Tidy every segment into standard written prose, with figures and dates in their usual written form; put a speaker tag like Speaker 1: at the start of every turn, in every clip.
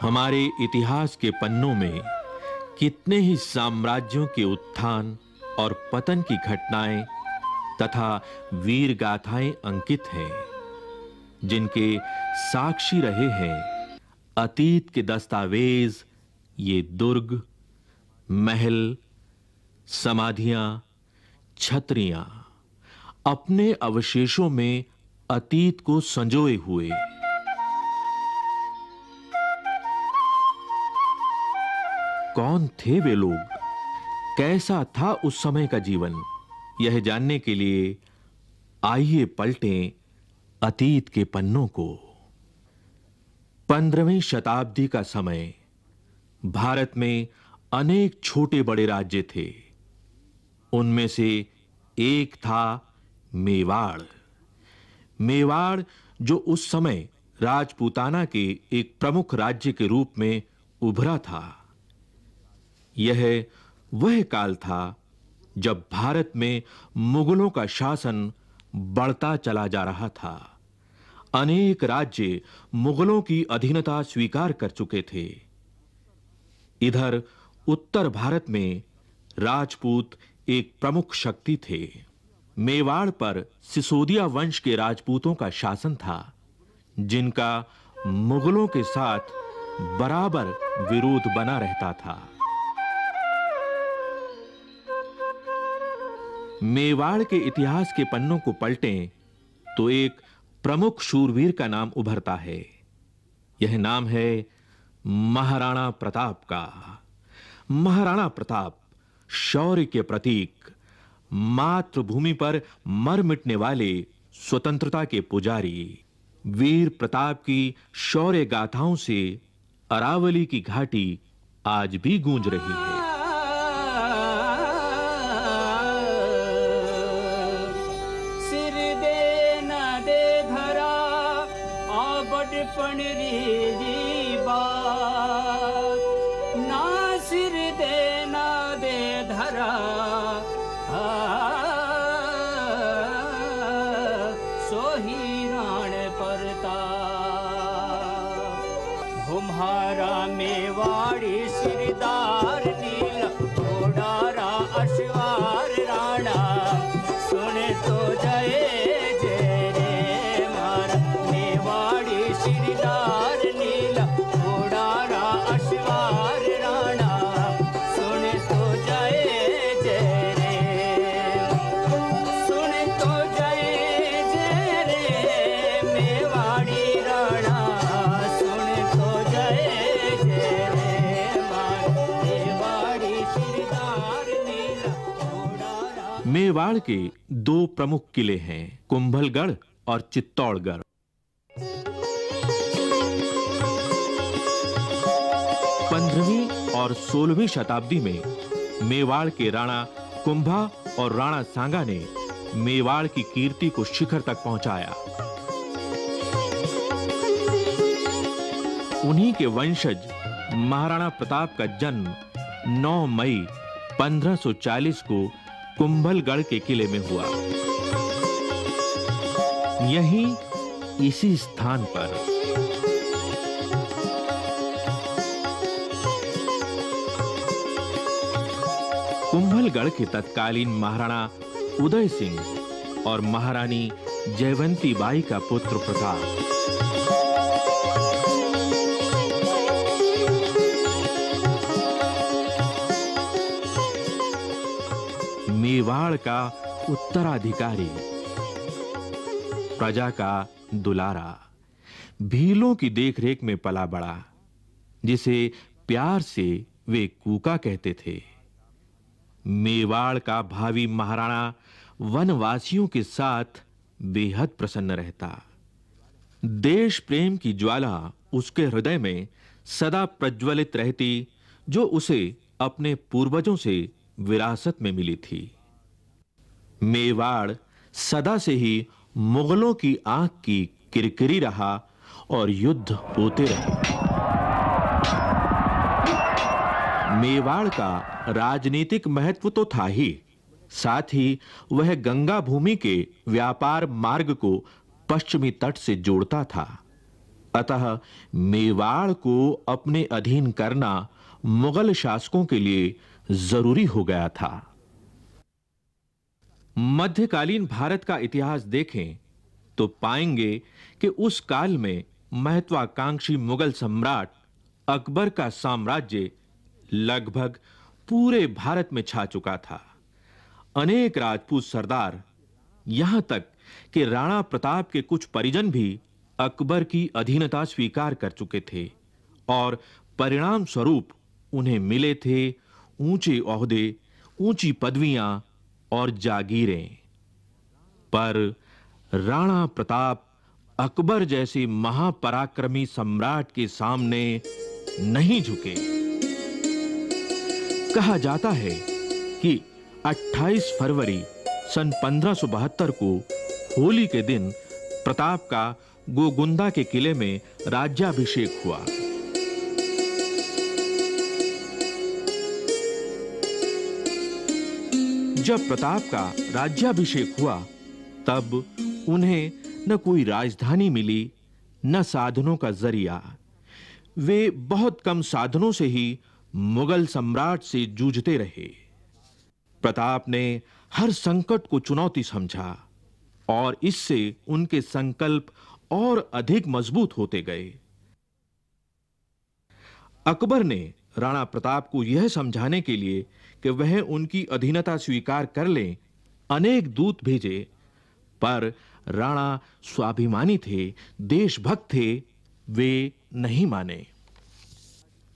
Speaker 1: हमारे इतिहास के पन्नों में कितने ही साम्राज्यों के उत्थान और पतन की घटनाएं तथा वीर गाथाएं अंकित हैं, जिनके साक्षी रहे हैं अतीत के दस्तावेज, ये दुर्ग, महल, समाधियां, छतरियां, अपने अवशेषों में अतीत को संजोए हुए। कौन थे वे लोग? कैसा था उस समय का जीवन? यह जानने के लिए आइए पलटें अतीत के पन्नों को। 15वीं शताब्दी का समय। भारत में अनेक छोटे बड़े राज्य थे। उनमें से एक था मेवाड़। मेवाड़ जो उस समय राजपूताना के एक प्रमुख राज्य के रूप में उभरा था। यह वह काल था जब भारत में मुगलों का शासन बढ़ता चला जा रहा था। अनेक राज्य मुगलों की अधीनता स्वीकार कर चुके थे। इधर उत्तर भारत में राजपूत एक प्रमुख शक्ति थे। मेवाड़ पर सिसोदिया वंश के राजपूतों का शासन था, जिनका मुगलों के साथ बराबर विरोध बना रहता था। मेवाड़ के इतिहास के पन्नों को पलटें तो एक प्रमुख शूरवीर का नाम उभरता है। यह नाम है महाराणा प्रताप का। महाराणा प्रताप शौर्य के प्रतीक, मातृभूमि पर मर मिटने वाले स्वतंत्रता के पुजारी। वीर प्रताप की शौर्य गाथाओं से अरावली की घाटी आज भी गूंज रही है। मेवाड़ के दो प्रमुख किले हैं, कुंभलगढ़ और चित्तौड़गढ़। पंद्रहवीं और 16वीं शताब्दी में मेवाड़ के राणा कुंभा और राणा सांगा ने मेवाड़ की कीर्ति को शिखर तक पहुंचाया। उन्हीं के वंशज महाराणा प्रताप का जन्म 9 मई 1540 को कुंभलगढ़ के किले में हुआ। यहीं इसी स्थान पर कुंभलगढ़ के तत्कालीन महाराणा उदय सिंह और महारानी जयवंती बाई का पुत्र प्रताप मेवाड़ का उत्तराधिकारी, प्रजा का दुलारा, भीलों की देखरेख में पला बड़ा, जिसे प्यार से वे कूका कहते थे। मेवाड़ का भावी महाराणा वनवासियों के साथ बेहद प्रसन्न रहता। देश प्रेम की ज्वाला उसके हृदय में सदा प्रज्वलित रहती, जो उसे अपने पूर्वजों से विरासत में मिली थी। मेवाड़ सदा से ही मुगलों की आंख की किरकिरी रहा और युद्ध होते रहे। मेवाड़ का राजनीतिक महत्व तो था ही, साथ ही वह गंगा भूमि के व्यापार मार्ग को पश्चिमी तट से जोड़ता था। अतः मेवाड़ को अपने अधीन करना मुगल शासकों के लिए जरूरी हो गया था। मध्यकालीन भारत का इतिहास देखें तो पाएंगे कि उस काल में महत्वाकांक्षी मुगल सम्राट अकबर का साम्राज्य लगभग पूरे भारत में छा चुका था। अनेक राजपूत सरदार, यहां तक कि राणा प्रताप के कुछ परिजन भी अकबर की अधीनता स्वीकार कर चुके थे और परिणाम स्वरूप उन्हें मिले थे ऊंचे ओहदे, ऊंची पदवियां और जागीरें। पर राणा प्रताप अकबर जैसे महापराक्रमी सम्राट के सामने नहीं झुके। कहा जाता है कि 28 फरवरी सन 1572 को होली के दिन प्रताप का गोगुंदा के किले में राज्याभिषेक हुआ। जब प्रताप का राज्याभिषेक हुआ तब उन्हें न कोई राजधानी मिली, न साधनों का जरिया। वे बहुत कम साधनों से ही मुगल सम्राट से जूझते रहे। प्रताप ने हर संकट को चुनौती समझा और इससे उनके संकल्प और अधिक मजबूत होते गए। अकबर ने राणा प्रताप को यह समझाने के लिए कि वह उनकी अधीनता स्वीकार कर लें, अनेक दूत भेजे, पर राणा स्वाभिमानी थे, देशभक्त थे, वे नहीं माने।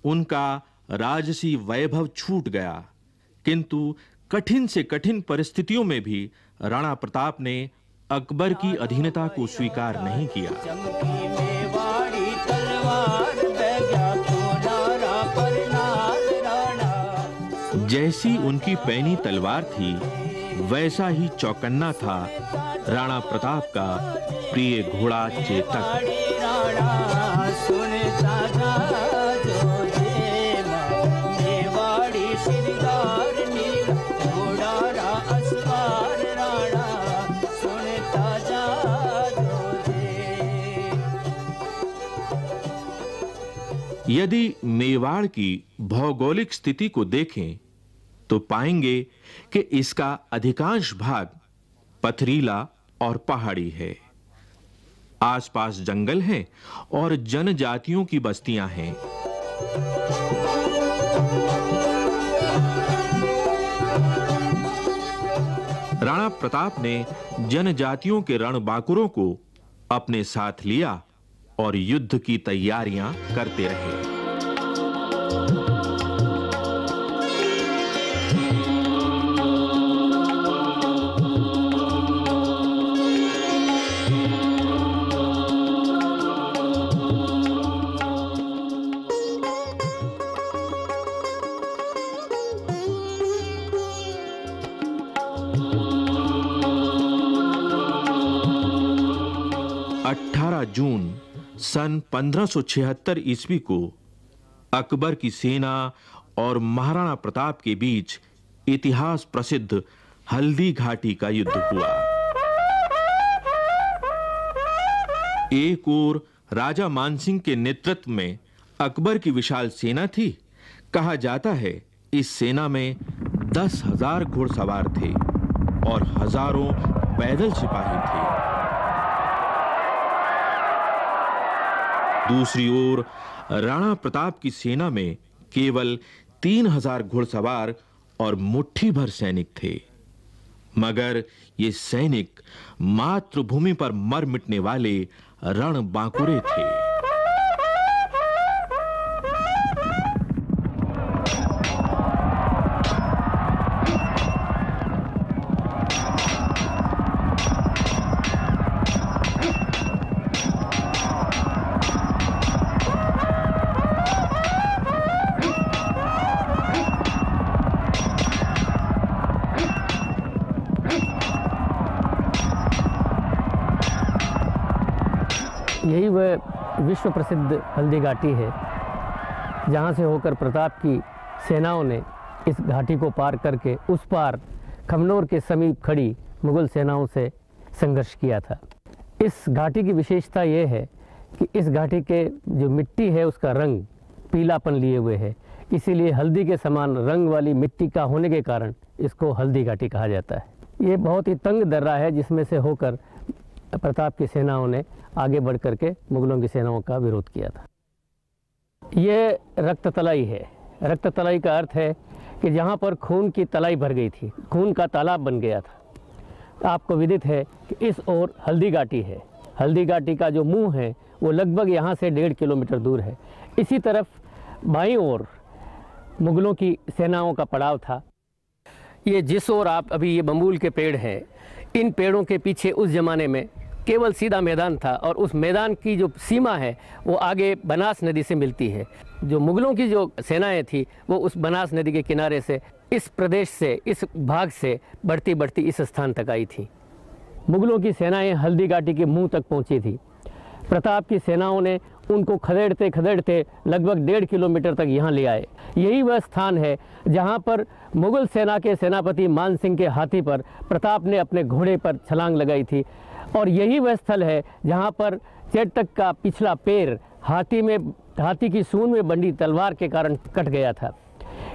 Speaker 1: उनका राजसी वैभव छूट गया, किंतु कठिन से कठिन परिस्थितियों में भी राणा प्रताप ने अकबर की अधीनता को स्वीकार नहीं किया। जैसी उनकी पैनी तलवार थी, वैसा ही चौकन्ना था राणा प्रताप का प्रिय घोड़ा चेतक। यदि मेवाड़ की भौगोलिक स्थिति को देखें तो पाएंगे कि इसका अधिकांश भाग पथरीला और पहाड़ी है। आसपास जंगल हैं और जनजातियों की बस्तियां हैं। राणा प्रताप ने जनजातियों के रणबांकुरों को अपने साथ लिया और युद्ध की तैयारियां करते रहे। जून सन 1576 ईस्वी को अकबर की सेना और महाराणा प्रताप के बीच इतिहास प्रसिद्ध हल्दी घाटी का युद्ध हुआ। एक ओर राजा मानसिंह के नेतृत्व में अकबर की विशाल सेना थी। कहा जाता है इस सेना में 10,000 घुड़सवार थे और हजारों पैदल सिपाही थे। दूसरी ओर राणा प्रताप की सेना में केवल 3,000 घुड़सवार और मुट्ठी भर सैनिक थे, मगर ये सैनिक मातृभूमि पर मर मिटने वाले रणबांकुरे थे।
Speaker 2: यही वह विश्व प्रसिद्ध हल्दी घाटी है जहाँ से होकर प्रताप की सेनाओं ने इस घाटी को पार करके उस पार खमनोर के समीप खड़ी मुगल सेनाओं से संघर्ष किया था। इस घाटी की विशेषता यह है कि इस घाटी के जो मिट्टी है उसका रंग पीलापन लिए हुए है, इसीलिए हल्दी के समान रंग वाली मिट्टी का होने के कारण इसको हल्दी घाटी कहा जाता है। ये बहुत ही तंग दर्रा है जिसमें से होकर प्रताप की सेनाओं ने आगे बढ़ करके मुगलों की सेनाओं का विरोध किया था। ये रक्त तलाई है। रक्त तलाई का अर्थ है कि जहाँ पर खून की तलाई भर गई थी, खून का तालाब बन गया था। आपको विदित है कि इस ओर हल्दी घाटी है। हल्दी घाटी का जो मुंह है वो लगभग यहाँ से 1.5 किलोमीटर दूर है। इसी तरफ बाईं ओर मुगलों की सेनाओं का पड़ाव था। ये जिस ओर आप अभी ये बम्बूल के पेड़ हैं, इन पेड़ों के पीछे उस ज़माने में केवल सीधा मैदान था और उस मैदान की जो सीमा है वो आगे बनास नदी से मिलती है। जो मुगलों की जो सेनाएं थी वो उस बनास नदी के किनारे से इस प्रदेश से, इस भाग से बढ़ती बढ़ती इस स्थान तक आई थी। मुगलों की सेनाएं हल्दी घाटी के मुंह तक पहुंची थी। प्रताप की सेनाओं ने उनको खदेड़ते खदेड़ते लगभग 1.5 किलोमीटर तक यहाँ ले आए। यही वह स्थान है जहाँ पर मुगल सेना के सेनापति मान सिंह के हाथी पर प्रताप ने अपने घोड़े पर छलांग लगाई थी, और यही वह स्थल है जहाँ पर चेटक का पिछला पैर हाथी की सूंड में बंधी तलवार के कारण कट गया था।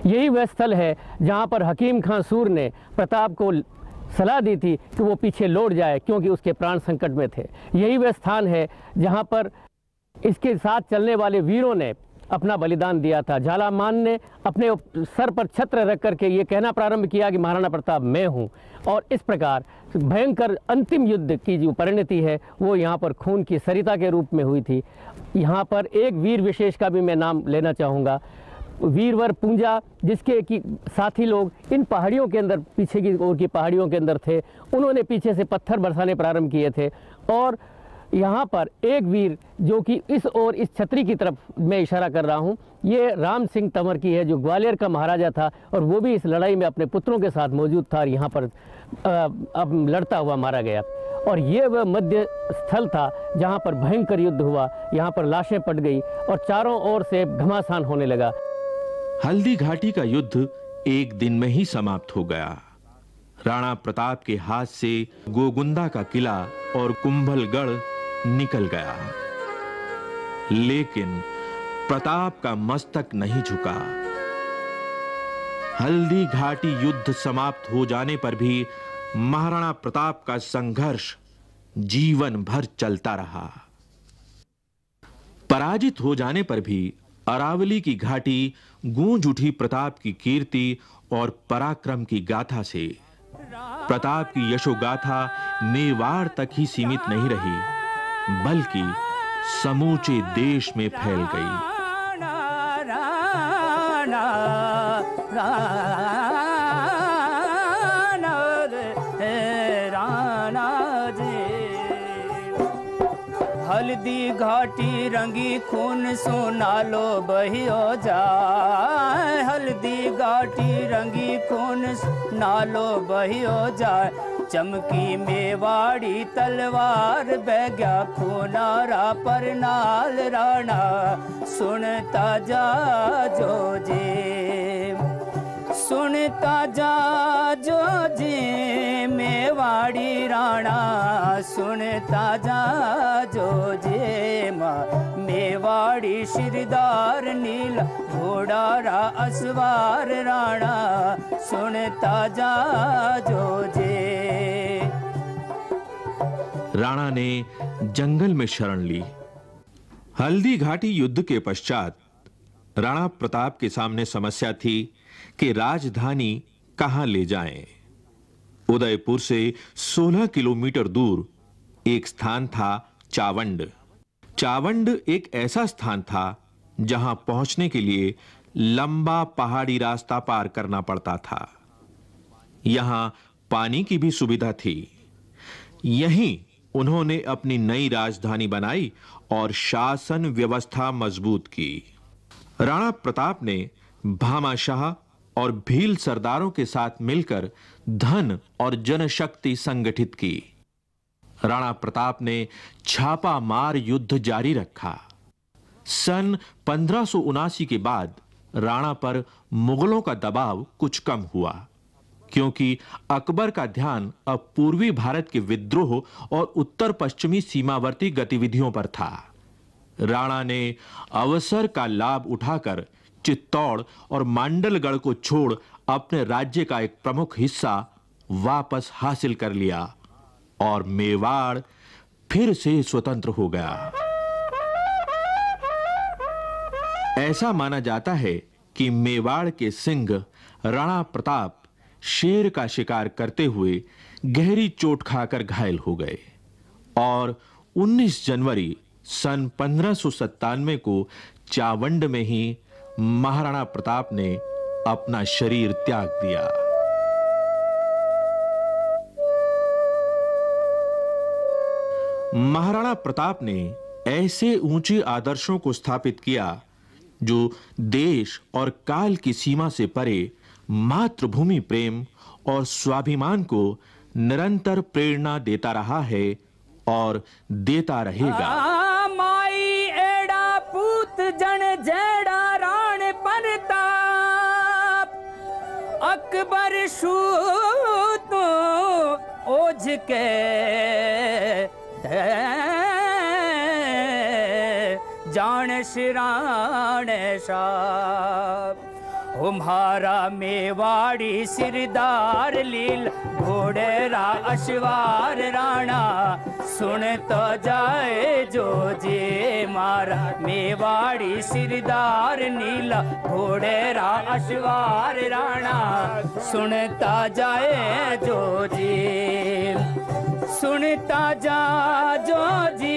Speaker 2: यही वह स्थल है जहाँ पर हकीम खां सूर ने प्रताप को सलाह दी थी कि वो पीछे लौट जाए क्योंकि उसके प्राण संकट में थे। यही वह स्थान है जहाँ पर इसके साथ चलने वाले वीरों ने अपना बलिदान दिया था। झालामान ने अपने सर पर छत्र रख करके ये कहना प्रारंभ किया कि महाराणा प्रताप मैं हूँ, और इस प्रकार भयंकर अंतिम युद्ध की जो परिणति है वो यहाँ पर खून की सरिता के रूप में हुई थी। यहाँ पर एक वीर विशेष का भी मैं नाम लेना चाहूँगा, वीरवर पूंजा, जिसके कि साथी लोग इन पहाड़ियों के अंदर, पीछे की ओर की पहाड़ियों के अंदर थे। उन्होंने पीछे से पत्थर बरसाने प्रारंभ किए थे, और यहाँ पर एक वीर जो कि इस ओर इस छतरी की तरफ मैं इशारा कर रहा हूँ, ये राम सिंह तंवर की है, जो ग्वालियर का महाराजा था, और वो भी इस लड़ाई में अपने पुत्रों के साथ मौजूद था और यहाँ पर अब लड़ता हुआ मारा गया। और ये वह मध्य स्थल था जहाँ पर भयंकर युद्ध हुआ। यहाँ पर लाशें पट गई और चारों ओर से घमासान होने लगा।
Speaker 1: हल्दी घाटी का युद्ध एक दिन में ही समाप्त हो गया। राणा प्रताप के हाथ से गोगुंदा का किला और कुंभलगढ़ निकल गया, लेकिन प्रताप का मस्तक नहीं झुका। हल्दी घाटी युद्ध समाप्त हो जाने पर भी महाराणा प्रताप का संघर्ष जीवन भर चलता रहा। पराजित हो जाने पर भी अरावली की घाटी गूंज उठी प्रताप की कीर्ति और पराक्रम की गाथा से। प्रताप की यशोगाथा मेवाड़ तक ही सीमित नहीं रही, बल्कि समूचे देश में फैल गई।
Speaker 3: हल्दी घाटी रंगी खून सोनालो बहियो जाए, हल्दी घाटी रंगी खून नालो बहियो जाए। चमकी मेवाड़ी तलवार बैग्या खूनारा पर नाल राणा सुनता जा जो जे, सुनता जा जो जे मेवाड़ी राणा सुनता जा जो जे। मेवाड़ी शिरदार नील घोड़ारा असवार राणा सुनता जा जो जे।
Speaker 1: राणा ने जंगल में शरण ली। हल्दी घाटी युद्ध के पश्चात राणा प्रताप के सामने समस्या थी कि राजधानी कहां ले जाएं। उदयपुर से 16 किलोमीटर दूर एक स्थान था चावंड। चावंड एक ऐसा स्थान था जहां पहुंचने के लिए लंबा पहाड़ी रास्ता पार करना पड़ता था। यहां पानी की भी सुविधा थी। यहीं उन्होंने अपनी नई राजधानी बनाई और शासन व्यवस्था मजबूत की। राणा प्रताप ने भामाशाह और भील सरदारों के साथ मिलकर धन और जनशक्ति संगठित की। राणा प्रताप ने छापा मार युद्ध जारी रखा। सन 1579 के बाद राणा पर मुगलों का दबाव कुछ कम हुआ, क्योंकि अकबर का ध्यान अब पूर्वी भारत के विद्रोह और उत्तर पश्चिमी सीमावर्ती गतिविधियों पर था। राणा ने अवसर का लाभ उठाकर चित्तौड़ और मांडलगढ़ को छोड़ अपने राज्य का एक प्रमुख हिस्सा वापस हासिल कर लिया और मेवाड़ फिर से स्वतंत्र हो गया। ऐसा माना जाता है कि मेवाड़ के सिंह राणा प्रताप शेर का शिकार करते हुए गहरी चोट खाकर घायल हो गए और 19 जनवरी सन 1597 को चावंड में ही महाराणा प्रताप ने अपना शरीर त्याग दिया। महाराणा प्रताप ने ऐसे ऊंचे आदर्शों को स्थापित किया जो देश और काल की सीमा से परे मातृभूमि प्रेम और स्वाभिमान को निरंतर प्रेरणा देता रहा है और देता रहेगा।
Speaker 3: माई एड़ा पूत जन जेड़ा राण प्रताप अकबर शूत ओझ के जान शिराण साहब हमारा मेवाड़ी सिरदार लील घोड़ेरा अश्वार राणा सुन तो जाए जो जे मारा मेवाड़ी सिरदार नीला घोड़ेरा अश्वार राणा सुनता जाए जो जी सुनता जा जो जी